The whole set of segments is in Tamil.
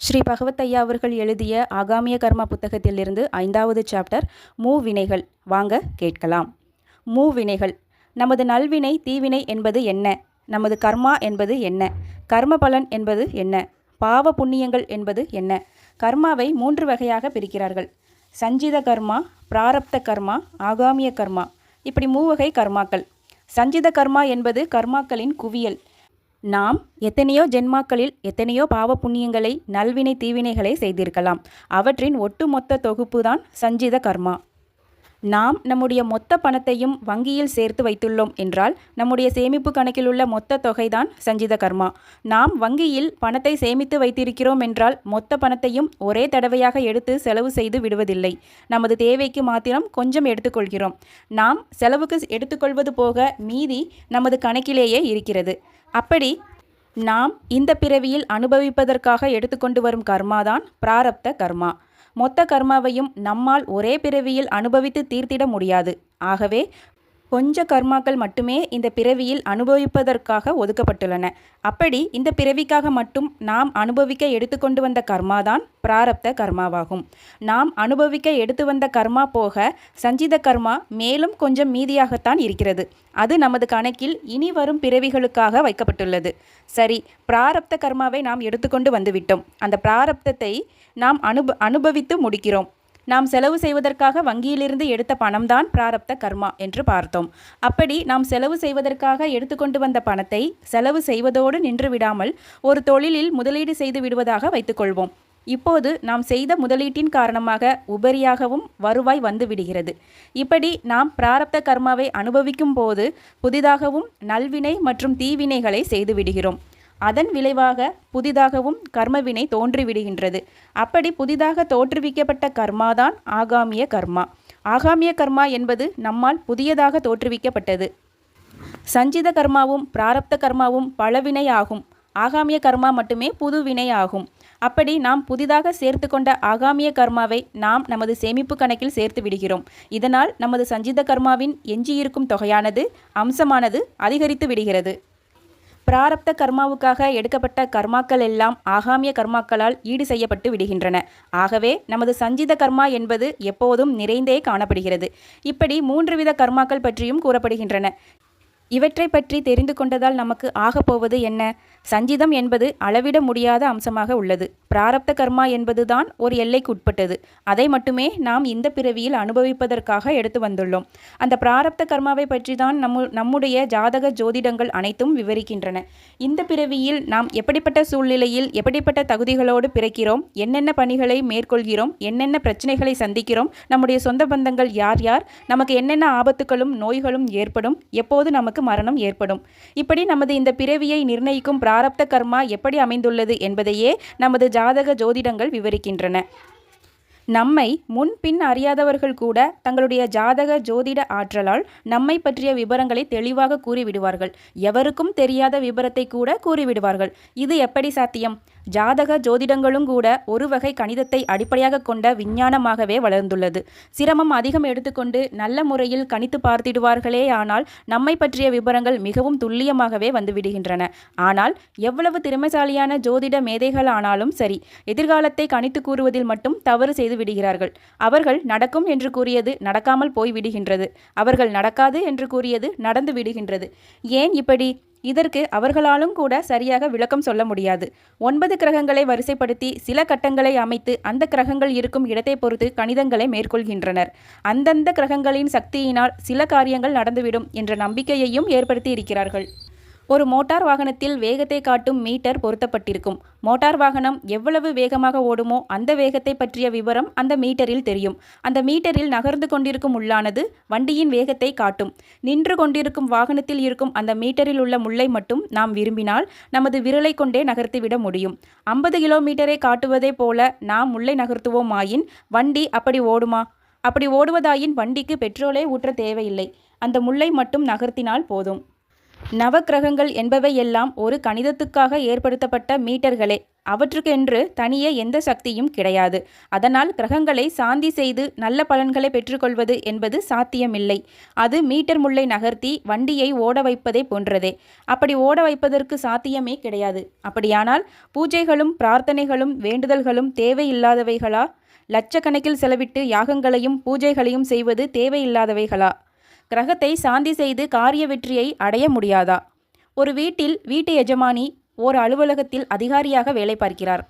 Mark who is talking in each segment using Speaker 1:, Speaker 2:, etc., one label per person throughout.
Speaker 1: ஸ்ரீ பகவத் ஐயா அவர்கள் எழுதிய ஆகாமிய கர்மா புத்தகத்திலிருந்து 5வது சாப்டர் மூவினைகள். வாங்க கேட்கலாம். மூவினைகள். நமது நல்வினை தீவினை என்பது என்ன? நமது கர்மா என்பது என்ன? கர்ம பலன் என்பது என்ன? பாவ புண்ணியங்கள் என்பது என்ன? கர்மாவை 3 வகையாக பிரிக்கிறார்கள். சஞ்சித கர்மா, பிராரப்த கர்மா, ஆகாமிய கர்மா. இப்படி 3 வகை கர்மாக்கள். சஞ்சித கர்மா என்பது கர்மாக்களின் குவியல். நாம் எத்தனையோ ஜென்மாக்களில் எத்தனையோ பாவ புண்ணியங்களை, நல்வினை தீவினைகளை செய்திருக்கலாம். அவற்றின் ஒட்டுமொத்த தொகுப்பு தான் சஞ்சித கர்மா. நாம் நம்முடைய மொத்த பணத்தையும் வங்கியில் சேர்த்து வைத்துள்ளோம் என்றால் நம்முடைய சேமிப்பு கணக்கில் உள்ள மொத்த தொகைதான் சஞ்சித கர்மா. நாம் வங்கியில் பணத்தை சேமித்து வைத்திருக்கிறோம் என்றால் மொத்த பணத்தையும் ஒரே தடவையாக எடுத்து செலவு செய்து விடுவதில்லை. நமது தேவைக்கு மாத்திரம் கொஞ்சம் எடுத்துக்கொள்கிறோம். நாம் செலவுக்கு எடுத்துக்கொள்வது போக மீதி நமது கணக்கிலேயே இருக்கிறது. அப்படி நாம் இந்த பிறவியில் அனுபவிப்பதற்காக எடுத்துக்கொண்டு வரும் கர்மாதான் பிராரப்த கர்மா. மொத்த கர்மாவையும் நம்மால் ஒரே பிறவியில் அனுபவித்து தீர்த்திட முடியாது. ஆகவே கொஞ்ச கர்மாக்கள் மட்டுமே இந்த பிறவியில் அனுபவிப்பதற்காக ஒதுக்கப்பட்டுள்ளன. அப்படி இந்த பிறவிக்காக மட்டும் நாம் அனுபவிக்க எடுத்துக்கொண்டு வந்த கர்மாதான் பிராரப்த கர்மாவாகும். நாம் அனுபவிக்க எடுத்து வந்த கர்மா போக சஞ்சித கர்மா மேலும் கொஞ்சம் மீதியாகத்தான் இருக்கிறது. அது நமது கணக்கில் இனி வரும் பிறவிகளுக்காக வைக்கப்பட்டுள்ளது. சரி, பிராரப்த கர்மாவை நாம் எடுத்துக்கொண்டு வந்துவிட்டோம். அந்த பிராரப்தத்தை நாம் அனுபவித்து முடிக்கிறோம். நாம் செலவு செய்வதற்காக வங்கியிலிருந்து எடுத்த பணம்தான் பிராரப்த கர்மா என்று பார்த்தோம். அப்படி நாம் செலவு செய்வதற்காக எடுத்துக்கொண்டு வந்த பணத்தை செலவு செய்வதோடு நின்று விடாமல் ஒரு தொழிலில் முதலீடு செய்து விடுவதாக வைத்துக்கொள்வோம். இப்போது நாம் செய்த முதலீட்டின் காரணமாக உபரியாகவும் வருவாய் வந்து விடுகிறது. இப்படி நாம் பிராரப்த கர்மாவை அனுபவிக்கும் போது புதிதாகவும் நல்வினை மற்றும் தீவினைகளை செய்து விடுகிறோம். அதன் விளைவாக புதிதாகவும் கர்மவினை தோன்றிவிடுகின்றது. அப்படி புதிதாக தோற்றுவிக்கப்பட்ட கர்மாதான் ஆகாமிய கர்மா. ஆகாமிய கர்மா என்பது நம்மால் புதியதாக தோற்றுவிக்கப்பட்டது. சஞ்சித கர்மாவும் பிராரப்த கர்மாவும் பழவினை ஆகும். ஆகாமிய கர்மா மட்டுமே புது வினை ஆகும். அப்படி நாம் புதிதாக சேர்த்து கொண்ட ஆகாமிய கர்மாவை நாம் நமது சேமிப்பு கணக்கில் சேர்த்து விடுகிறோம். இதனால் நமது சஞ்சித கர்மாவின் எஞ்சியிருக்கும் தொகையானது, அம்சமானது அதிகரித்து விடுகிறது. பிராரப்த கர்மாவுக்காக எடுக்கப்பட்ட கர்மாக்கள் எல்லாம் ஆகாமிய கர்மாக்களால் ஈடு செய்யப்பட்டு விடுகின்றன. ஆகவே நமது சஞ்சித கர்மா என்பது எப்போதும் நிறைந்தே காணப்படுகிறது. இப்படி 3 வித கர்மாக்கள் பற்றியும் கூறப்படுகின்றன. இவற்றை பற்றி தெரிந்து கொண்டதால் நமக்கு ஆகப்போவது என்ன? சஞ்சிதம் என்பது அளவிட முடியாத அம்சமாக உள்ளது. பிராரப்த கர்மா என்பதுதான் ஒரு எல்லைக்கு உட்பட்டது. அதை மட்டுமே நாம் இந்த பிறவியில் அனுபவிப்பதற்காக எடுத்து வந்துள்ளோம். அந்த பிராரப்த கர்மாவை பற்றி தான் நம்முடைய ஜாதக ஜோதிடங்கள் அனைத்தும் விவரிக்கின்றன. இந்த பிறவியில் நாம் எப்படிப்பட்ட சூழ்நிலையில் எப்படிப்பட்ட தகுதிகளோடு பிறக்கிறோம், என்னென்ன பணிகளை மேற்கொள்கிறோம், என்னென்ன பிரச்சனைகளை சந்திக்கிறோம், நம்முடைய சொந்த பந்தங்கள் யார் யார், நமக்கு என்னென்ன ஆபத்துகளும் நோய்களும் ஏற்படும், எப்போது நமக்கு மரணம் ஏற்படும், இப்படி நமது இந்த பிறவியை நிர்ணயிக்கும் பிராரப்த கர்மா எப்படி அமைந்துள்ளது என்பதையே நமது ஜாதக ஜோதிடங்கள் விவரிக்கின்றன. நம்மை முன்பின் அறியாதவர்கள் கூட தங்களுடைய ஜாதக ஜோதிட ஆற்றலால் நம்மை பற்றிய விவரங்களை தெளிவாக கூறிவிடுவார்கள். எவருக்கும் தெரியாத விவரத்தை கூட கூறிவிடுவார்கள். இது எப்படி சாத்தியம்? ஜாதக ஜோதிடங்களும் கூட ஒரு வகை கணிதத்தை அடிப்படையாக கொண்ட விஞ்ஞானமாகவே வளர்ந்துள்ளது. சிரமம் அதிகம் எடுத்துக்கொண்டு நல்ல முறையில் கணித்து பார்த்திடுவார்களே. ஆனால் நம்மை பற்றிய விவரங்கள் மிகவும் துல்லியமாகவே வந்துவிடுகின்றன. ஆனால் எவ்வளவு திறமைசாலியான ஜோதிட மேதைகள் ஆனாலும் சரி, எதிர்காலத்தை கணித்து கூறுவதில் மட்டும் தவறு செய்து விடுகிறார்கள். அவர்கள் நடக்கும் என்று கூறியது நடக்காமல் போய் விடுகின்றது. அவர்கள் நடக்காது என்று கூறியது நடந்து விடுகின்றது. ஏன் இப்படி? இதற்கு அவர்களாலும் கூட சரியாக விளக்கம் சொல்ல முடியாது. 9 கிரகங்களை வரிசைப்படுத்தி சில கட்டங்களை அமைத்து அந்த கிரகங்கள் இருக்கும் இடத்தை பொறுத்து கணிதங்களை மேற்கொள்கின்றனர். அந்தந்த கிரகங்களின் சக்தியினால் சில காரியங்கள் நடந்துவிடும் என்ற நம்பிக்கையையும் ஏற்படுத்தி இருக்கிறார்கள். ஒரு மோட்டார் வாகனத்தில் வேகத்தை காட்டும் மீட்டர் பொருத்தப்பட்டிருக்கும். மோட்டார் வாகனம் எவ்வளவு வேகமாக ஓடுமோ அந்த வேகத்தை பற்றிய விவரம் அந்த மீட்டரில் தெரியும். அந்த மீட்டரில் நகர்ந்து கொண்டிருக்கும் முள்ளானது வண்டியின் வேகத்தை காட்டும். நின்று கொண்டிருக்கும் வாகனத்தில் இருக்கும் அந்த மீட்டரில் உள்ள முள்ளை மட்டும் நாம் விரும்பினால் நமது விரலை கொண்டே நகர்த்திவிட முடியும். 50 கிலோமீட்டரை காட்டுவதை போல நாம் முள்ளை நகர்த்துவோமாயின் வண்டி அப்படி ஓடுமா? அப்படி ஓடுவதாயின் வண்டிக்கு பெட்ரோலை ஊற்ற தேவையில்லை. அந்த முள்ளை மட்டும் நகர்த்தினால் போதும். நவக்கிரகங்கள் என்பவையெல்லாம் ஒரு கணிதத்துக்காக ஏற்படுத்தப்பட்ட மீட்டர்களே. அவற்றுக்கென்று தனியே எந்த சக்தியும் கிடையாது. அதனால் கிரகங்களை சாந்தி செய்து நல்ல பலன்களை பெற்றுக்கொள்வது என்பது சாத்தியமில்லை. அது மீட்டர் முள்ளை நகர்த்தி வண்டியை ஓட வைப்பதை போன்றதே. அப்படி ஓட வைப்பதற்கு சாத்தியமே கிடையாது. அப்படியானால் பூஜைகளும் பிரார்த்தனைகளும் வேண்டுதல்களும் தேவையில்லாதவைகளா? லட்சக்கணக்கில் செலவிட்டு யாகங்களையும் பூஜைகளையும் செய்வது தேவையில்லாதவைகளா? கிரகத்தை சாந்தி செய்து காரிய வெற்றியை அடைய முடியாதா? ஒரு வீட்டில் வீட்டு எஜமானி ஓர் அலுவலகத்தில் அதிகாரியாக வேலை பார்க்கிறார்.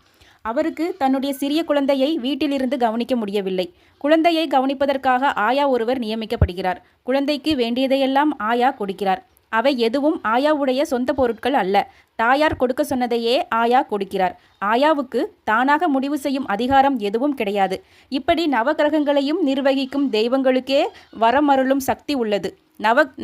Speaker 1: அவருக்கு தன்னுடைய சிறிய குழந்தையை வீட்டிலிருந்து கவனிக்க முடியவில்லை. குழந்தையை கவனிப்பதற்காக ஆயா ஒருவர் நியமிக்கப்படுகிறார். குழந்தைக்கு வேண்டியதையெல்லாம் ஆயா கொடுக்கிறார். அவை எதுவும் ஆயாவுடைய சொந்த பொருட்கள் அல்ல. தாயார் கொடுக்க சொன்னதையே ஆயா கொடுக்கிறார். ஆயாவுக்கு தானாக முடிவு செய்யும் அதிகாரம் எதுவும் கிடையாது. இப்படி நவக்கிரகங்களையும் நிர்வகிக்கும் தெய்வங்களுக்கே வரமருளும் சக்தி உள்ளது.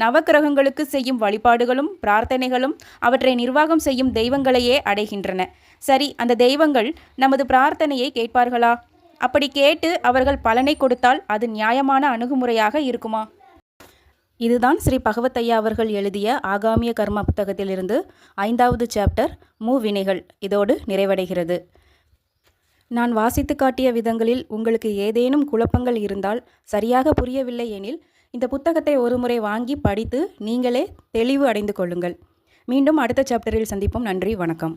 Speaker 1: நவக்கிரகங்களுக்கு செய்யும் வழிபாடுகளும் பிரார்த்தனைகளும் அவற்றை நிர்வாகம் செய்யும் தெய்வங்களையே அடைகின்றன. சரி, அந்த தெய்வங்கள் நமது பிரார்த்தனையை கேட்பார்களா? அப்படி கேட்டு அவர்கள் பலனை கொடுத்தால் அது நியாயமான அணுகுமுறையாக இருக்குமா? இதுதான் ஸ்ரீ பகவத்தையா அவர்கள் எழுதிய ஆகாமிய கர்மா புத்தகத்திலிருந்து 5வது சாப்டர் மூவினைகள் இதோடு நிறைவடைகிறது. நான் வாசித்து காட்டிய விதங்களில் உங்களுக்கு ஏதேனும் குழப்பங்கள் இருந்தால், சரியாக புரியவில்லை எனில் இந்த புத்தகத்தை ஒருமுறை வாங்கி படித்து நீங்களே தெளிவு அடைந்து கொள்ளுங்கள். மீண்டும் அடுத்த சாப்டரில் சந்திப்போம். நன்றி, வணக்கம்.